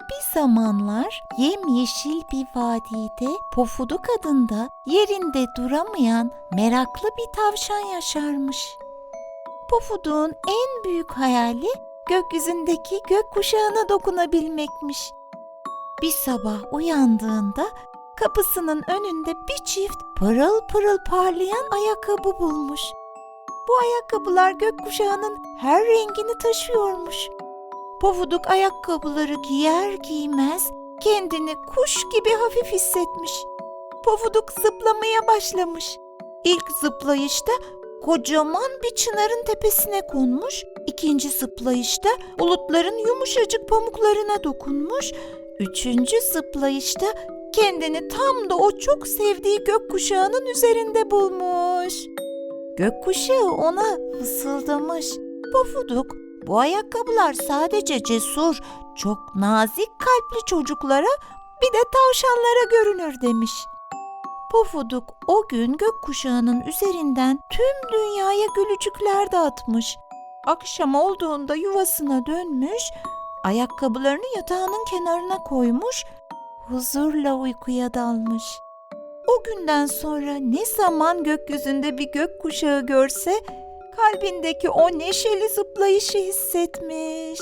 Bir zamanlar yemyeşil bir vadide Pofuduk adında yerinde duramayan meraklı bir tavşan yaşarmış. Pofuduk'un en büyük hayali gökyüzündeki gökkuşağına dokunabilmekmiş. Bir sabah uyandığında kapısının önünde bir çift pırıl pırıl parlayan ayakkabı bulmuş. Bu ayakkabılar gökkuşağının her rengini taşıyormuş. Pofuduk ayakkabıları giyer giymez kendini kuş gibi hafif hissetmiş. Pofuduk zıplamaya başlamış. İlk zıplayışta kocaman bir çınarın tepesine konmuş. İkinci zıplayışta bulutların yumuşacık pamuklarına dokunmuş. Üçüncü zıplayışta kendini tam da o çok sevdiği gökkuşağının üzerinde bulmuş. Gökkuşağı ona fısıldamış. Pofuduk, bu ayakkabılar sadece cesur, çok nazik kalpli çocuklara, bir de tavşanlara görünür demiş. Pofuduk o gün gökkuşağının üzerinden tüm dünyaya gülücükler dağıtmış. Akşam olduğunda yuvasına dönmüş, ayakkabılarını yatağının kenarına koymuş, huzurla uykuya dalmış. O günden sonra ne zaman gökyüzünde bir gökkuşağı görse kalbindeki o neşeli zıplayışı hissetmiş.